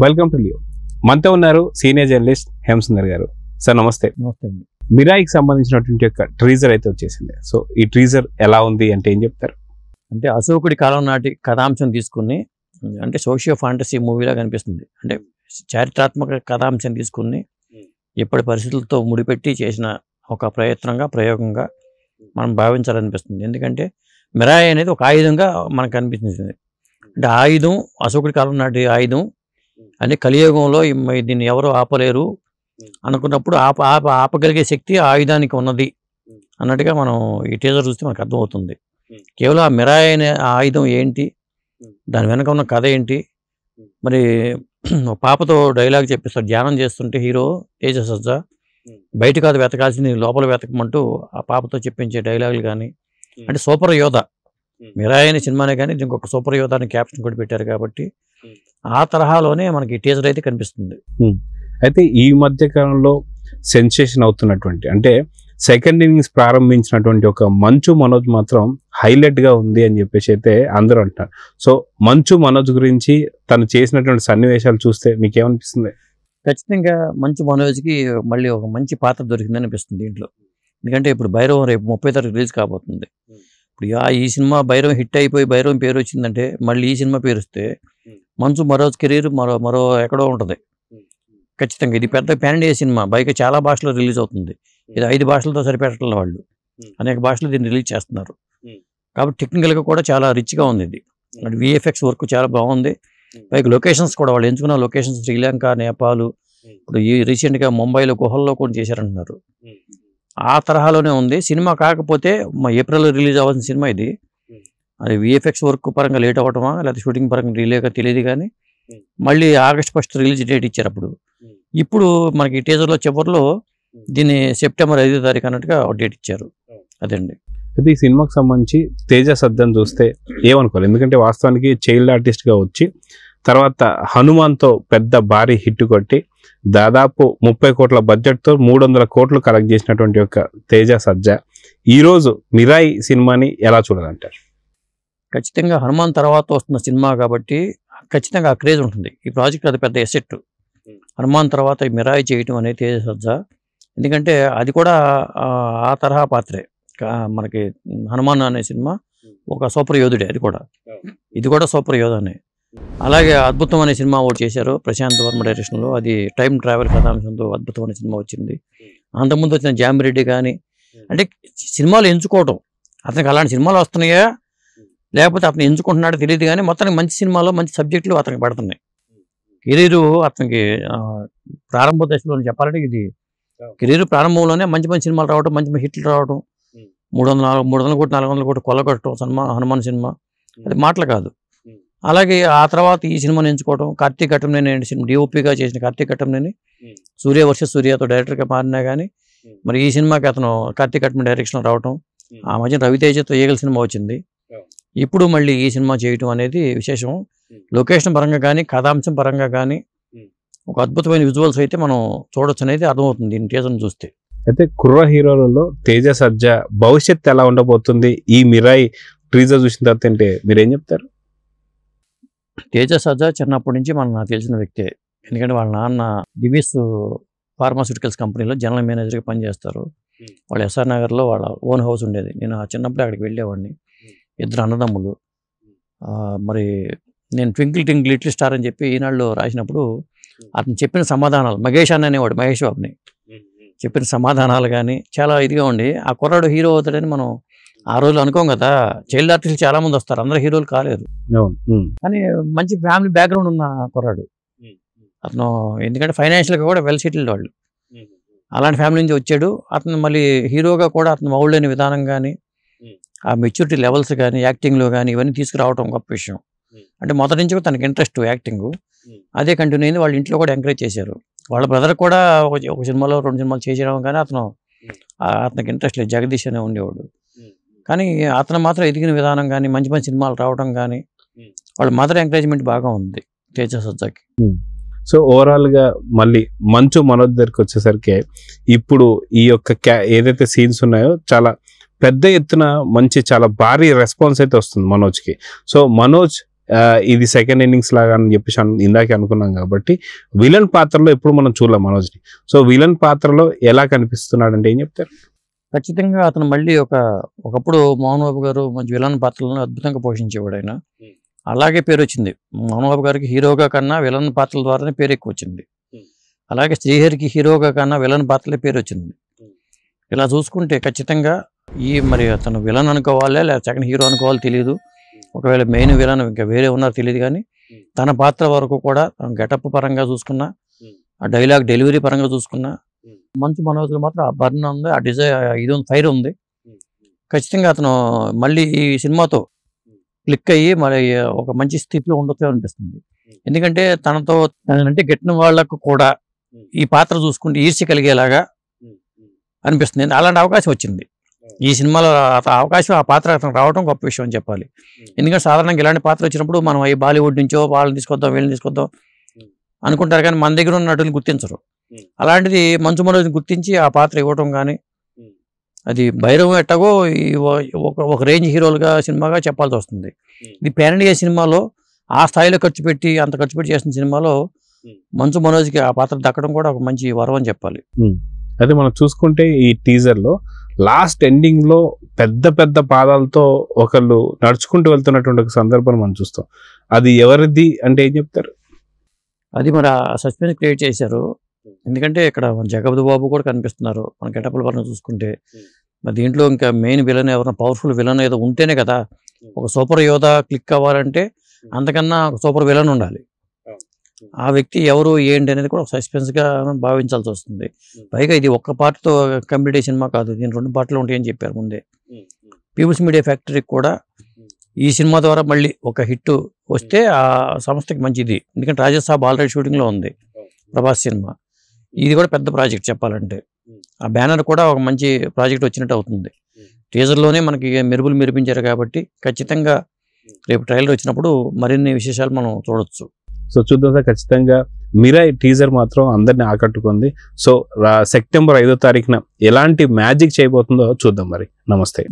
Welcome to Leo. మనతో ఉన్నారు senior journalist Hemasundar గారు. సార్ నమస్తే. నమస్తే అండి. మిరాయికి సంబంధించినటువంటి యొక్క ట్రీజర్ అయితే వచ్చేసింది. సో ఈ ట్రీజర్ ఎలా ఉంది అంటే ఏం చెప్తారు? అంటే అశోకుడి కాలం నాటి కథాంశం తీసుకుని, అంటే సోషియో ఫాంటసీ మూవీలా కనిపిస్తుంది. అంటే చారిత్రాత్మక కథాంశం తీసుకుని ఇప్పటి పరిస్థితులతో ముడిపెట్టి చేసిన ఒక ప్రయోగంగా మనం భావించాలనిపిస్తుంది. ఎందుకంటే మిరాయి అనేది ఒక ఆయుధంగా మనకు కనిపిస్తుంది. అంటే ఆయుధం అశోకుడి కాలం నాటి ఆయుధం అని కలియుగంలో దీన్ని ఎవరు ఆపలేరు అనుకున్నప్పుడు ఆపగలిగే శక్తి ఆయుధానికి ఉన్నది అన్నట్టుగా మనం ఈ టీజర్ చూస్తే మనకు అర్థమవుతుంది. కేవలం ఆ మిరాయి అనే ఆయుధం ఏంటి, దాని వెనక ఉన్న కథ ఏంటి, మరి పాపతో డైలాగ్ చెప్పిస్తాడు. ధ్యానం చేస్తుంటే హీరో తేజ సజ్జా బయట కాదు వెతకాల్సింది లోపల వెతకమంటూ ఆ పాపతో చెప్పించే డైలాగులు కానీ, అంటే సూపర్ యోధ మిరాయి అనే సినిమానే కానీ దీనికి ఒక సూపర్ యోధ అని క్యాప్షన్ కూడా పెట్టారు. కాబట్టి ఆ తరహాలోనే మనకి టీజర్ అయితే కనిపిస్తుంది. అయితే ఈ మధ్య కాలంలో సెన్సేషన్ అవుతున్నటువంటి, అంటే సెకండ్ ఇన్నింగ్స్ ప్రారంభించినటువంటి ఒక మంచు మనోజ్ మాత్రం హైలైట్ గా ఉంది అని చెప్పేసి అయితే అందరూ అంటారు. సో మంచు మనోజ్ గురించి తను చేసినటువంటి సన్నివేశాలు చూస్తే మీకేమనిపిస్తుంది? ఖచ్చితంగా మంచు మనోజ్కి మళ్ళీ ఒక మంచి పాత్ర దొరికిందని అనిపిస్తుంది దీంట్లో. ఎందుకంటే ఇప్పుడు భైరవం రేపు 30 తారీఖు రిలీజ్ కాబోతుంది. ఇప్పుడు ఈ సినిమా భైరవం హిట్ అయిపోయి భైరవం పేరు వచ్చిందంటే మళ్ళీ ఈ సినిమా పేరు వస్తే మంచు మనోజ్ కెరీర్ మరో ఎక్కడో ఉంటుంది. ఖచ్చితంగా ఇది పెద్ద పాన్ ఇండియా సినిమా, బయట చాలా భాషలో రిలీజ్ అవుతుంది. ఇది 5 భాషలతో సరిపెట్టడం వాళ్ళు అనేక భాషలు దీన్ని రిలీజ్ చేస్తున్నారు. కాబట్టి టెక్నికల్గా కూడా చాలా రిచ్గా ఉంది ఇది. అంటే విఎఫ్ఎక్స్ వర్క్ చాలా బాగుంది. పైకి లొకేషన్స్ కూడా వాళ్ళు ఎంచుకున్న లొకేషన్స్ శ్రీలంక, నేపాల్, ఇప్పుడు ఈ రీసెంట్గా ముంబైలో గుహల్లో కూడా చేశారంటున్నారు. ఆ తరహాలోనే ఉంది సినిమా. కాకపోతే ఏప్రిల్లో రిలీజ్ అవ్వాల్సిన సినిమా ఇది. అది విఎఫ్ఎక్స్ వర్క్ పరంగా లేట్ అవ్వటమా లేకపోతే షూటింగ్ పరంగా డిలేగా తెలియదు, కానీ మళ్ళీ ఆగస్ట్ 1 రిలీజ్ డేట్ ఇచ్చారు. ఇప్పుడు మనకి టీజర్లో చివరిలో దీన్ని సెప్టెంబర్ 5వ తారీఖు అన్నట్టుగా డేట్ ఇచ్చారు. అదండి. అయితే ఈ సినిమాకి సంబంధించి తేజ సజ్జను చూస్తే ఏమనుకోవాలి? ఎందుకంటే వాస్తవానికి చైల్డ్ ఆర్టిస్ట్గా వచ్చి తర్వాత హనుమాన్తో పెద్ద భారీ హిట్ కొట్టి దాదాపు 30 కోట్ల బడ్జెట్తో 300 కోట్లు కలెక్ట్ చేసినటువంటి ఒక తేజ సజ్జా ఈరోజు మిరాయి సినిమాని ఎలా చూడాలంటారు? ఖచ్చితంగా హనుమాన్ తర్వాత వస్తున్న సినిమా కాబట్టి ఖచ్చితంగా ఆ క్రేజ్ ఉంటుంది. ఈ ప్రాజెక్ట్ అది పెద్ద ఎసెట్. హనుమాన్ తర్వాత మిరాయి చేయటం అనేది తేజ సజ్జా. ఎందుకంటే అది కూడా ఆ తరహా పాత్రే. మనకి హనుమాన్ అనే సినిమా ఒక సూపర్ యోధుడే, అది కూడా ఇది కూడా సూపర్ యోధనే. అలాగే అద్భుతం అనే సినిమా ఒకటి చేశారు ప్రశాంత్ వర్మ డైరెక్షన్లో. అది టైం ట్రావెల్ కథాంశంతో అద్భుతం అనే సినిమా వచ్చింది. అంతకుముందు వచ్చిన జామిరెడ్డి కానీ, అంటే సినిమాలు ఎంచుకోవటం, అతనికి అలాంటి సినిమాలు వస్తున్నాయా లేకపోతే అతను ఎంచుకుంటున్నాడో తెలియదు, కానీ మొత్తానికి మంచి సినిమాలో మంచి సబ్జెక్టులు అతనికి పడుతున్నాయి. కెరీరు అతనికి ప్రారంభ దశలో చెప్పాలంటే ఇది కెరీర్ ప్రారంభంలోనే మంచి మంచి సినిమాలు రావడం, మంచి హిట్లు రావడం, 300 కోట్లు 400 కోట్లు కొల్లగొట్టడం హనుమాన్ సినిమా, అది మాటలు కాదు. అలాగే ఆ తర్వాత ఈ సినిమాని ఎంచుకోవడం, కార్తీక్ ఘట్టంనేని సినిమా డిఓపిగా చేసిన కార్తీక్ ఘట్టంనేని సూర్య వర్సెస్ సూర్యతో డైరెక్టర్గా మారినా కానీ మరి ఈ సినిమాకి అతను కార్తీక్ ఘట్టం డైరెక్షన్ రావటం, ఆ మధ్య రవితేజతో ఈగల్ సినిమా వచ్చింది, ఇప్పుడు మళ్ళీ ఈ సినిమా చేయటం అనేది విశేషం. లొకేషన్ పరంగా కానీ కథాంశం పరంగా కానీ ఒక అద్భుతమైన విజువల్స్ అయితే మనం చూడొచ్చు అనేది అర్థమవుతుంది దీని టీజర్ని చూస్తే. అయితే కుర్ర హీరోలలో తేజ సజ్జా భవిష్యత్తు ఎలా ఉండబోతుంది ఈ మిరాయి టీజర్ చూసిన తర్వాత అంటే మీరేం చెప్తారు? తేజ సజ్జా చిన్నప్పటి నుంచి నాకు తెలిసిన వ్యక్తే. ఎందుకంటే వాళ్ళ నాన్న డివిస్ ఫార్మాస్యూటికల్స్ కంపెనీలో జనరల్ మేనేజర్గా పనిచేస్తారు. వాళ్ళు ఎస్ఆర్ నగర్లో వాళ్ళ ఓన్ హౌస్ ఉండేది. నేను చిన్నప్పుడే అక్కడికి వెళ్ళేవాడిని. 2 అన్నదమ్ములు. మరి నేను ట్వింకిల్ ట్వింకిల్ లిటిల్ స్టార్ అని చెప్పి ఈనాడులో రాసినప్పుడు అతను చెప్పిన సమాధానాలు, మహేష్ అన్న అనేవాడు, మహేష్ బాబుని చెప్పిన సమాధానాలు కానీ చాలా ఇదిగా ఉండి ఆ కుర్రాడు హీరో అవుతాడని మనం ఆ రోజులు అనుకోం కదా. చైల్డ్ ఆర్టిస్టులు చాలా మంది వస్తారు, అందరూ హీరోలు కాలేరు, కానీ మంచి ఫ్యామిలీ బ్యాక్గ్రౌండ్ ఉన్న కుర్రాడు అతను. ఎందుకంటే ఫైనాన్షియల్గా కూడా వెల్ సెటిల్డ్ వాళ్ళు, అలాంటి ఫ్యామిలీ నుంచి వచ్చాడు. అతను మళ్ళీ హీరోగా కూడా అతను మౌళ్ళైన విధానం కానీ ఆ మెచ్యూరిటీ లెవెల్స్ కానీ యాక్టింగ్లో కానీ ఇవన్నీ తీసుకురావడం గొప్ప విషయం. అంటే మొదటి నుంచి తనకి ఇంట్రెస్ట్ యాక్టింగ్, అదే కంటిన్యూ అయింది. వాళ్ళ ఇంట్లో కూడా ఎంకరేజ్ చేశారు. వాళ్ళ బ్రదర్ కూడా ఒక సినిమాలో 2 సినిమాలు చేసేయడం, కానీ అతనికి ఇంట్రెస్ట్ లేదు, జగదీష్ అనే ఉండేవాడు. కానీ అతను మాత్రం ఎదిగిన విధానం కానీ మంచి మంచి సినిమాలు రావడం కానీ వాళ్ళ మదర్ ఎంకరేజ్మెంట్ బాగా ఉంది తేజ సజ్జాకి. సో ఓవరాల్గా మళ్ళీ మంచు మనోజ్ దగ్గరికి వచ్చేసరికి ఇప్పుడు ఈ యొక్క ఏదైతే సీన్స్ ఉన్నాయో చాలా పెద్ద ఎత్తున మంచి చాలా భారీ రెస్పాన్స్ అయితే వస్తుంది మనోజ్కి. సో మనోజ్ ఇది సెకండ్ ఇన్నింగ్స్ లాగా అని చెప్పేసి ఇందాకే అనుకున్నాం కాబట్టి విలన్ పాత్రలో ఎప్పుడు మనం చూడలేం మనోజ్ని. సో విలన్ పాత్రలో ఎలా కనిపిస్తున్నాడు అంటే ఏం చెప్తారు? ఖచ్చితంగా అతను మళ్ళీ ఒకప్పుడు మోహన్ బాబు గారు మంచి విలన్ పాత్రలను అద్భుతంగా పోషించేవాడు ఆయన. అలాగే పేరు వచ్చింది. మోహన్ బాబు గారికి హీరోగా కన్నా విలన్ పాత్రల ద్వారానే పేరు ఎక్కువ వచ్చింది. అలాగే శ్రీహరికి హీరోగా కన్నా విలన్ పాత్రలే పేరు వచ్చింది. ఇలా చూసుకుంటే ఖచ్చితంగా మరి అతను విలన్ అనుకోవాలా లేదా సెకండ్ హీరో అనుకోవాలి తెలియదు. ఒకవేళ మెయిన్ విలన్ ఇంకా వేరే ఉన్నారో తెలియదు, కానీ తన పాత్ర వరకు కూడా గెటప్ పరంగా చూసుకున్నా, ఆ డైలాగ్ డెలివరీ పరంగా చూసుకున్నా, మంచు మనోజ్లో మాత్రం ఆ బర్న్ ఉంది, ఆ ఇది ఉంది, ఫైర్ ఉంది. ఖచ్చితంగా అతను మళ్ళీ ఈ సినిమాతో క్లిక్ అయ్యి మరి ఒక మంచి స్థితిలో ఉండొచ్చు అనిపిస్తుంది. ఎందుకంటే తనంటే గెట్టిన వాళ్ళకు కూడా ఈ పాత్ర చూసుకుంటే ఈర్ష్య కలిగేలాగా అనిపిస్తుంది. అలాంటి అవకాశం వచ్చింది ఈ సినిమాలో. అవకాశం, ఆ పాత్ర అతను రావడం గొప్ప విషయం అని చెప్పాలి. ఎందుకంటే సాధారణంగా ఇలాంటి పాత్ర వచ్చినప్పుడు మనం ఈ బాలీవుడ్ నుంచో వాళ్ళని తీసుకొద్దాం వీళ్ళని తీసుకొద్దాం అనుకుంటారు, కానీ మన దగ్గర ఉన్న నటుని గుర్తించరు. అలాంటిది మంచు మనోజ్ని గుర్తించి ఆ పాత్ర ఇవ్వటం కానీ, అది భైరవం ఎట్టగో ఒక రేంజ్ హీరోలుగా సినిమాగా చెప్పాల్సి వస్తుంది. ఇది పాన్ ఇండియా సినిమాలో ఆ స్థాయిలో అంత ఖర్చు పెట్టి చేసిన సినిమాలో మంచు మనోజ్కి ఆ పాత్ర దక్కడం కూడా ఒక మంచి వరం అని చెప్పాలి. అదే మనం చూసుకుంటే ఈ టీజర్ లో లాస్ట్ ఎండింగ్ లో పెద్ద పెద్ద పాదాలతో ఒకళ్ళు నడుచుకుంటూ వెళ్తున్నటువంటి ఒక సందర్భం మనం చూస్తాం. అది ఎవరిది అంటే ఏం చెప్తారు? అది మరి సస్పెన్స్ క్రియేట్ చేశారు. ఎందుకంటే ఇక్కడ జగపతి బాబు కూడా కనిపిస్తున్నారు మన గెటప్ల పరంగా చూసుకుంటే. మరి దీంట్లో ఇంకా మెయిన్ విలన్ ఎవరైనా పవర్ఫుల్ విలన్ ఏదో ఉంటేనే కదా ఒక సూపర్ యోధ క్లిక్ అవ్వాలంటే, అంతకన్నా ఒక సూపర్ విలన్ ఉండాలి. ఆ వ్యక్తి ఎవరు ఏంటి అనేది కూడా ఒక సస్పెన్స్గా భావించాల్సి వస్తుంది. పైగా ఇది ఒక్క పార్ట్తో కంప్లీట్ అయ్యే సినిమా కాదు, దీని 2 పార్ట్లు ఉంటాయని చెప్పారు ముందే. పీపుల్స్ మీడియా ఫ్యాక్టరీకి కూడా ఈ సినిమా ద్వారా మళ్ళీ ఒక హిట్ వస్తే ఆ సంస్థకి మంచిది. ఎందుకంటే రాజసాబ్ ఆల్రెడీ షూటింగ్లో ఉంది, ప్రభాస్ సినిమా. ఇది కూడా పెద్ద ప్రాజెక్ట్ చెప్పాలంటే. ఆ బ్యానర్ కూడా ఒక మంచి ప్రాజెక్ట్ వచ్చినట్టు అవుతుంది. టీజర్లోనే మనకి మెరుపులు మెరిపించారు కాబట్టి ఖచ్చితంగా రేపు ట్రైలర్ వచ్చినప్పుడు మరిన్ని విశేషాలు మనం చూడొచ్చు. సో చూద్దాం సార్, ఖచ్చితంగా మిరాయ్ టీజర్ మాత్రం అందరిని ఆకట్టుకుంది. సో సెప్టెంబర్ 5వ తారీఖున ఎలాంటి మ్యాజిక్ చేయబోతుందో చూద్దాం. మరి నమస్తే.